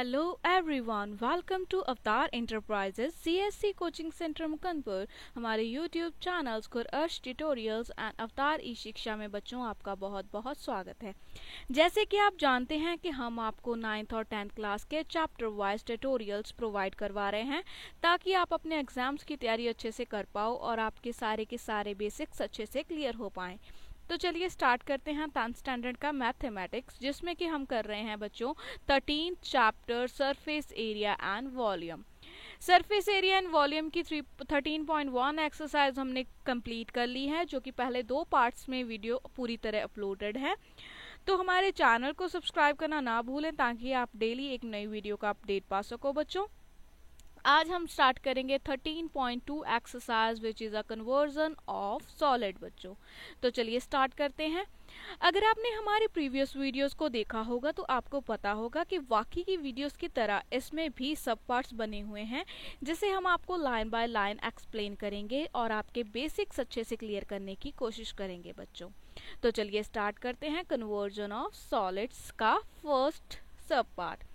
Hello everyone, welcome to Avatar Enterprises CSC coaching centre Mukandpur. हमारे YouTube channels कुरअर्श tutorials and Avatar e शिक्षा में बच्चों आपका बहुत बहुत स्वागत है। जैसे कि आप जानते हैं कि हम आपको 9th और 10th क्लास के चैप्टर वाइज ट्यूटोरियल्स प्रोवाइड करवा रहे हैं ताकि आप अपने एग्जाम्स की तैयारी अच्छे से कर पाओ और आपके सारे के सारे बेसिक्स अच्छे से क्लियर हो पाएँ। तो चलिए स्टार्ट करते हैं 10th स्टैंडर्ड का मैथमेटिक्स, जिसमें कि हम कर रहे हैं बच्चों 13th chapter surface area and volume. Surface area and volume की 13.1 एक्सरसाइज हमने कंप्लीट कर ली है, जो कि पहले 2 पार्ट्स में वीडियो पूरी तरह अपलोडेड है। तो हमारे चैनल को सब्सक्राइब करना ना भूलें ताकि आप डेली एक नई वीडियो का अपडेट पा सको बच्चों। आज हम स्टार्ट करेंगे 13.2 exercise which is a conversion of solid बच्चों। तो चलिए स्टार्ट करते हैं। अगर आपने हमारे प्रीवियस वीडियोस को देखा होगा तो आपको पता होगा कि बाकी की वीडियोस की तरह इसमें भी सब पार्ट्स बने हुए हैं, जिसे हम आपको लाइन बाय लाइन एक्सप्लेन करेंगे और आपके बेसिक्स अच्छे से क्लियर करने की कोशिश करेंगे बच्चों। तो चलिए स्टार्ट करते हैं कन्वर्जन ऑफ सॉलिड्स का फर्स्ट सब पार्ट।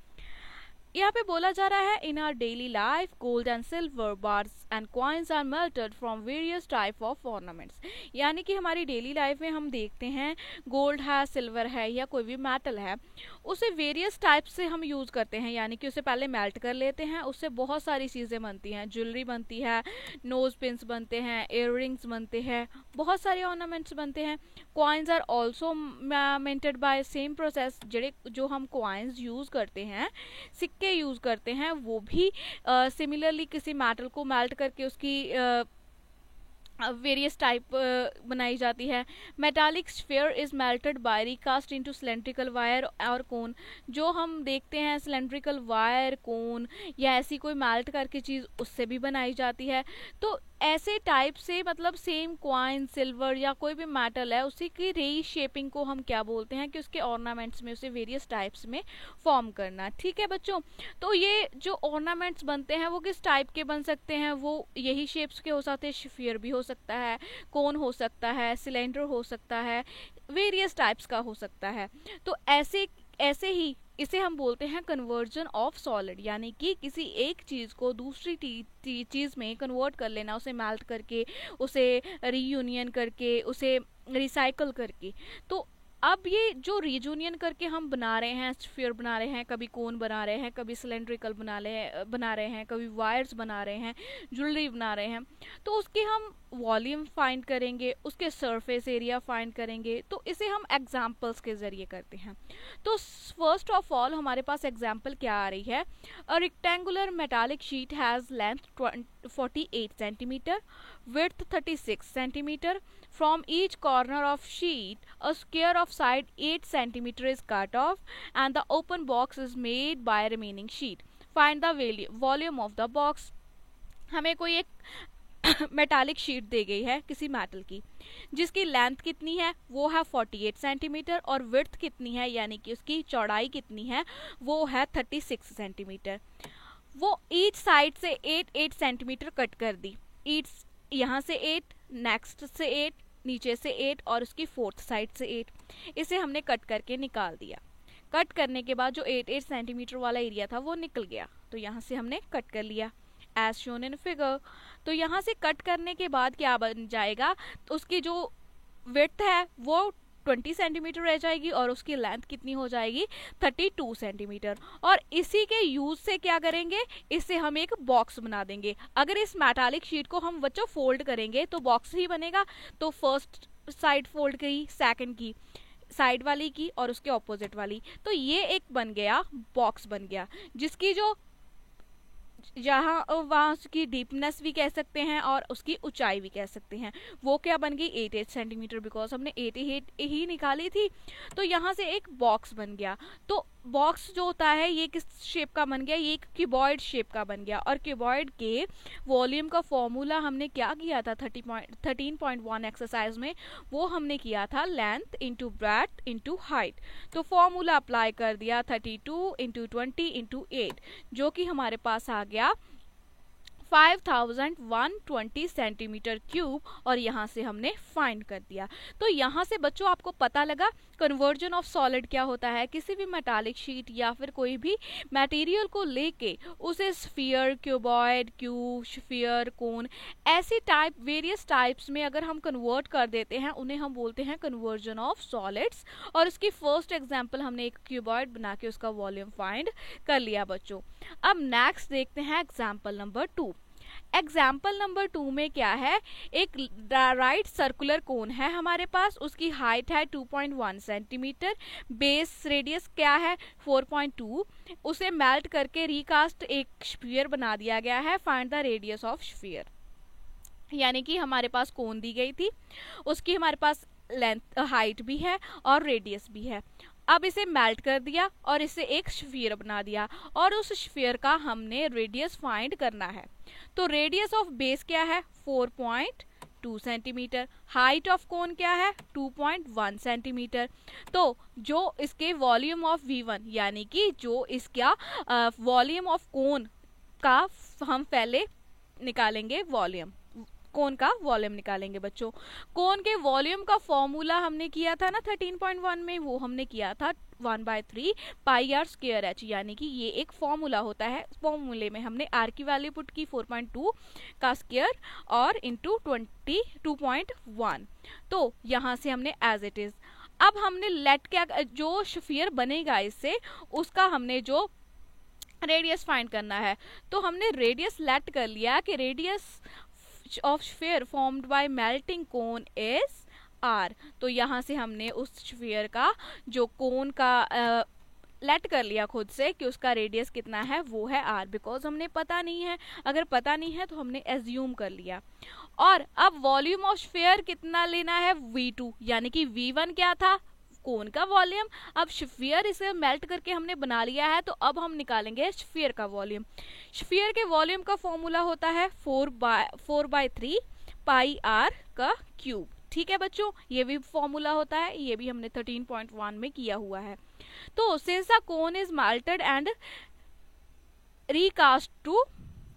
यहाँ पे बोला जा रहा है in our daily life gold and silver bars and coins are melted from various type of ornaments. यानी कि हमारी डेली लाइफ में हम देखते हैं गोल्ड है, सिल्वर है या कोई भी मेटल है, उसे वेरियस टाइप से हम यूज़ करते हैं। यानी कि उसे पहले मेल्ट कर लेते हैं, उससे बहुत सारी चीज़ें बनती हैं, ज्वेलरी बनती है, नोज पिन्स बनते हैं, इयर रिंग्स बनते हैं, बहुत सारे ऑर्नामेंट्स बनते हैं। Coins are also minted by same process. जो हम कॉइन्स यूज़ करते हैं, सिक्के यूज़ करते हैं, वो भी सिमिलरली किसी मेटल को मेल्ट करके उसकी वेरियस टाइप बनाई जाती है। Metallic sphere is melted by recast into cylindrical wire और कोन। जो हम देखते हैं सिलेंड्रिकल वायर, कोन या ऐसी कोई मेल्ट करके चीज़, उससे भी बनाई जाती है। तो ऐसे टाइप से मतलब सेम कॉइन, सिल्वर या कोई भी मेटल है, उसी की री शेपिंग को हम क्या बोलते हैं कि उसके ऑर्नामेंट्स में उसे वेरियस टाइप्स में फॉर्म करना। ठीक है बच्चों। तो ये जो ऑर्नामेंट्स बनते हैं वो किस टाइप के बन सकते हैं, वो यही शेप्स के हो सकते हैं। स्फीयर भी हो सकता है, कोन हो सकता है, सिलेंडर हो सकता है, वेरियस टाइप्स का हो सकता है। तो ऐसे ही इसे हम बोलते हैं कन्वर्जन ऑफ सॉलिड, यानी कि किसी एक चीज़ को दूसरी चीज़ में कन्वर्ट कर लेना, उसे मेल्ट करके, उसे रीयूनियन करके, उसे रिसाइकल करके। तो अब ये जो रीयूनियन करके हम बना रहे हैं, स्फीयर बना रहे हैं, कभी कोन बना रहे हैं, कभी सिलेंड्रिकल बना रहे हैं, कभी वायर्स बना रहे हैं, ज्वेलरी बना रहे हैं, तो उसकी हम वॉल्यूम फाइंड करेंगे, उसके सरफेस एरिया फाइंड करेंगे। तो इसे हम एग्जाम्पल्स के ज़रिए करते हैं। तो फर्स्ट ऑफ ऑल हमारे पास एग्जाम्पल क्या आ रही है। A rectangular metallic sheet has length 48 centimetre, width 36 centimeter. From each corner of sheet, a square of side 8 centimeter is cut off and the open box is made by remaining sheet. Find the volume of the box. हमें कोई एक metallic sheet दी गई है किसी metal की, जिसकी length कितनी है, वो है 48 सेंटीमीटर, और विड्थ कितनी है यानी कि उसकी चौड़ाई कितनी है, वो है 36 सेंटीमीटर। वो ईच साइड से 8 सेंटीमीटर कट कर दी। ईच यहाँ से 8, नेक्स्ट से 8, नीचे से 8 और उसकी फोर्थ साइड से 8। इसे हमने कट करके निकाल दिया। कट करने के बाद जो 8 सेंटीमीटर वाला एरिया था वो निकल गया, तो यहाँ से हमने कट कर लिया एज शोन इन फिगर। तो यहाँ से कट करने के बाद क्या बन जाएगा, तो उसकी जो विड्थ है वो 20 सेंटीमीटर रह जाएगी और उसकी लेंथ कितनी हो जाएगी, 32 सेंटीमीटर। और इसी के यूज से क्या करेंगे, इससे हम एक बॉक्स बना देंगे। अगर इस मेटालिक शीट को हम बच्चों फोल्ड करेंगे तो बॉक्स ही बनेगा। तो फर्स्ट साइड फोल्ड की, सेकंड की, साइड वाली की और उसके ऑपोजिट वाली, तो ये एक बन गया, बॉक्स बन गया, जिसकी जो जहाँ वहाँ उसकी डीपनेस भी कह सकते हैं और उसकी ऊंचाई भी कह सकते हैं। वो क्या बन गई, 8 सेंटीमीटर, बिकॉज हमने 8 ही निकाली थी। तो यहाँ से एक बॉक्स बन गया। तो बॉक्स जो होता है ये किस शेप का बन गया, ये एक क्यूबॉइड शेप का बन गया। और क्यूबॉइड के वॉल्यूम का फॉर्मूला हमने क्या किया था 13.1 एक्सरसाइज में, वो हमने किया था length into breadth into height. तो फॉर्मूला अप्लाई कर दिया 32 इंटू 20 इंटू 8, जो कि हमारे पास आ गया 5120 सेंटीमीटर क्यूब, और यहाँ से हमने फाइंड कर दिया। तो यहाँ से बच्चों आपको पता लगा कन्वर्जन ऑफ सॉलिड क्या होता है। किसी भी मेटालिक शीट या फिर कोई भी मटेरियल को लेके उसे स्फीयर, क्यूबॉइड, क्यूब, स्फीयर, कोन, ऐसी टाइप, वेरियस टाइप्स में अगर हम कन्वर्ट कर देते हैं उन्हें हम बोलते हैं कन्वर्जन ऑफ सॉलिड्स। और इसकी फर्स्ट एग्जांपल हमने एक क्यूबॉइड बना के उसका वॉल्यूम फाइंड कर लिया बच्चों। अब नेक्स्ट देखते हैं एग्जांपल नंबर 2। एग्जाम्पल नंबर 2 में क्या है, एक राइट सर्कुलर कोन है हमारे पास, उसकी हाइट है 2.1 सेंटीमीटर, बेस रेडियस क्या है 4.2, उसे मेल्ट करके रिकास्ट एक स्फीयर बना दिया गया है। Find the radius of sphere, यानी कि हमारे पास कोन दी गई थी, उसकी हमारे पास लेंथ, हाइट भी है और रेडियस भी है। अब इसे मेल्ट कर दिया और इसे एक स्फीयर बना दिया, और उस स्फीयर का हमने रेडियस फाइंड करना है। तो रेडियस ऑफ बेस क्या है 4.2 सेंटीमीटर, हाइट ऑफ कोन क्या है 2.1 सेंटीमीटर। तो जो इसके वॉल्यूम ऑफ V1, यानी कि जो इसका वॉल्यूम ऑफ कोन का हम पहले निकालेंगे, वॉल्यूम, कोन का वॉल्यूम निकालेंगे बच्चों। कोन के वॉल्यूम का फॉर्मूला हमने किया था ना 13.1 में, वो हमने किया था 1/3 पाई आर स्क्वायर एच, यानी कि ये एक फॉर्मूला होता है। फॉर्मूले में हमने आर की वैल्यू पुट की 4.2 का स्क्वायर और इंटू 2.1। तो यहाँ से हमने एज इट इज, अब हमने लेट क्या, जो स्फीयर बनेगा इससे उसका हमने जो रेडियस फाइंड करना है, तो हमने रेडियस लेट कर लिया कि radius of sphere formed by melting cone is r। तो यहाँ से हमने उस स्फीयर का जो कोन का लेट कर लिया खुद से कि उसका रेडियस कितना है, वो है r, बिकॉज हमने पता नहीं है, अगर पता नहीं है तो हमने एज्यूम कर लिया। और अब वॉल्यूम ऑफ स्फीयर कितना लेना है V2, यानी कि V1 क्या था कोन का वॉल्यूम। अब स्फीयर इसे मेल्ट करके हमने बना लिया है, तो अब हम निकालेंगे स्फीयर का वॉल्यूम। स्फीयर के वॉल्यूम का फॉर्मूला होता है 4/3 पाई आर का क्यूब। ठीक है बच्चों, ये भी फॉर्मूला होता है, ये भी हमने 13.1 में किया हुआ है। तो since the cone is melted and recast to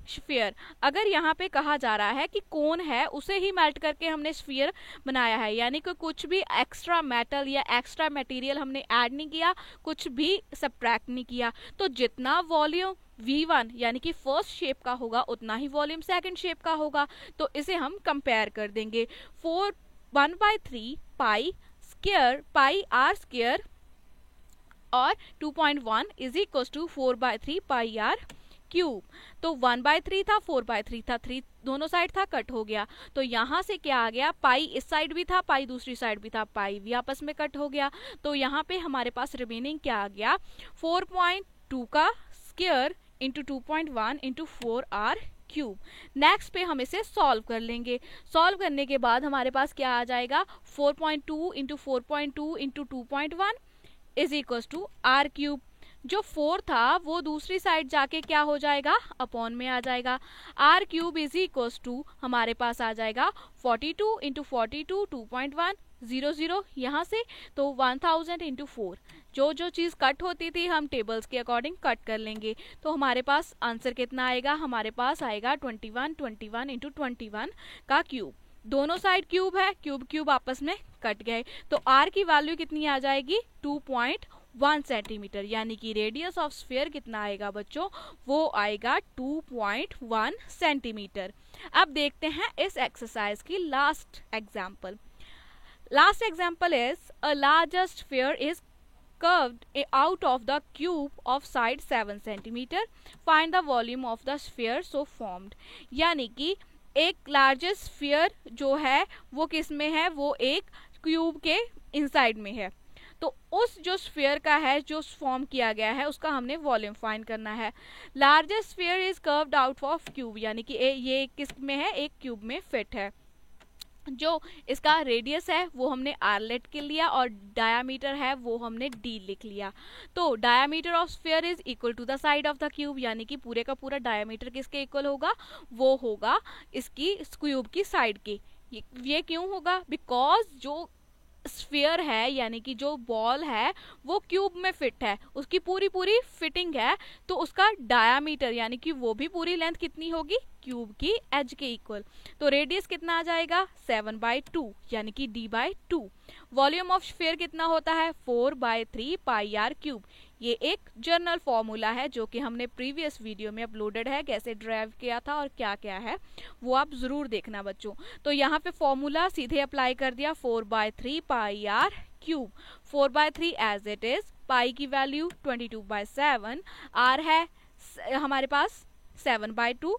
sphere, अगर यहाँ पे कहा जा रहा है कि कोन है उसे ही मेल्ट करके हमने स्फीयर बनाया है, यानी कि कुछ भी एक्स्ट्रा मेटल या एक्स्ट्रा मटेरियल हमने ऐड नहीं किया, कुछ भी सबट्रैक्ट नहीं किया। तो जितना वॉल्यूम V1 यानी कि फर्स्ट शेप का होगा उतना ही वॉल्यूम सेकंड शेप का होगा। तो इसे हम कंपेयर कर देंगे। 1/3 पाई आर स्क्वायर और 2.1 is equal to 4/3 pi are cube. तो 1/3 था, 4/3 था, 3 दोनों साइड था, कट हो गया। तो यहाँ से क्या आ गया, पाई इस साइड भी था, पाई दूसरी साइड भी था, पाई भी आपस में कट हो गया। तो यहाँ पे हमारे पास रिमेनिंग क्या आ गया 4.2 का square into 2.1 into 4r cube. Next पे हम इसे सॉल्व कर लेंगे। सॉल्व करने के बाद हमारे पास क्या आ जाएगा 4.2 into 4.2 into 2.1 is equal to R cube. जो 4 था वो दूसरी साइड जाके क्या हो जाएगा अपॉन में आ जाएगा। R cube is equal to हमारे पास आ जाएगा 42 इंटू 42 2.1 00 यहाँ से, तो 1000 इंटू 4। जो जो चीज़ कट होती थी हम टेबल्स के अकॉर्डिंग कट कर लेंगे। तो हमारे पास आंसर कितना आएगा, हमारे पास आएगा 21 इंटू 21 का क्यूब। दोनों साइड क्यूब है, क्यूब क्यूब आपस में कट गए। तो आर की वैल्यू कितनी आ जाएगी 2.1 सेंटीमीटर, यानी कि रेडियस ऑफ स्फीयर कितना आएगा बच्चों, वो आएगा 2.1 सेंटीमीटर। अब देखते हैं इस एक्सरसाइज की last example. Last example is a larger sphere is curved out of the cube of side 7 centimeter. Find the volume of the sphere so formed. यानी कि एक लार्जेस्ट स्फीयर जो है वो किस में है, वो एक क्यूब के इनसाइड में है। तो उस जो स्फीयर का है जो फॉर्म किया गया है उसका हमने वॉल्यूम फाइंड करना है। Largest sphere is curved out of cube, यानी कि ये किस में है, एक क्यूब में फिट है। जो इसका रेडियस है वो हमने आर लेट के लिया और डायामीटर है वो हमने डी लिख लिया। तो diameter of sphere is equal to the side of the cube, यानी कि पूरे का पूरा डायामीटर किसके इक्वल होगा, वो होगा इसकी क्यूब की साइड के। ये क्यों होगा, बिकॉज जो स्फीयर है यानी कि जो बॉल है वो क्यूब में फिट है, उसकी पूरी पूरी फिटिंग है, तो उसका डायामीटर यानी कि वो भी पूरी लेंथ कितनी होगी, क्यूब की एज के इक्वल। तो रेडियस कितना आ जाएगा 7/2 यानी कि d/2। वॉल्यूम ऑफ स्फीयर कितना होता है 4/3 पाई आर क्यूब। ये एक जर्नल फॉर्मूला है जो कि हमने प्रीवियस वीडियो में अपलोडेड है, कैसे ड्राइव किया था और क्या क्या है वो आप जरूर देखना बच्चों। तो यहाँ पे फॉर्मूला सीधे अप्लाई कर दिया 4/3 pi are cube. 4/3 as it is, pi की वैल्यू 22/7, आर है हमारे पास 7/2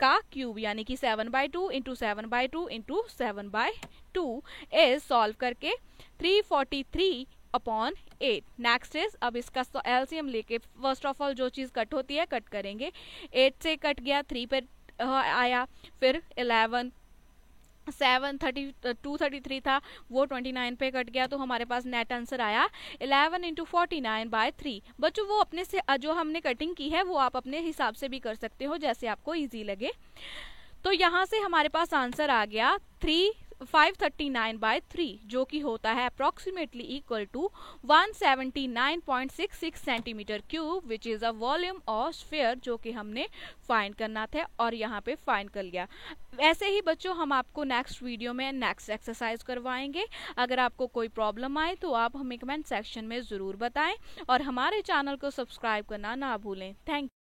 का क्यूब यानी कि 7/2 इंटू 7/2 इंटू 7/2 इज सॉल्व करके 343/8। नेक्स्ट इज, अब इसका एलसीएम लेके फर्स्ट ऑफ ऑल जो चीज कट होती है कट करेंगे। 8 से कट गया, 3 पे आया, फिर 11 233 था वो 29 पे कट गया, तो हमारे पास नेट आंसर आया 11 इंटू 49/3। बच्चों वो अपने से जो हमने कटिंग की है वो आप अपने हिसाब से भी कर सकते हो जैसे आपको इजी लगे। तो यहाँ से हमारे पास आंसर आ गया 539/3 जो कि होता है approximately equal to 179.66 centimetre cube which is a volume of sphere, जो कि हमने फाइंड करना था और यहाँ पे फाइंड कर लिया। ऐसे ही बच्चों हम आपको नेक्स्ट वीडियो में नेक्स्ट एक्सरसाइज करवाएंगे। अगर आपको कोई प्रॉब्लम आए तो आप हमें कमेंट सेक्शन में ज़रूर बताएं और हमारे चैनल को सब्सक्राइब करना ना भूलें। थैंक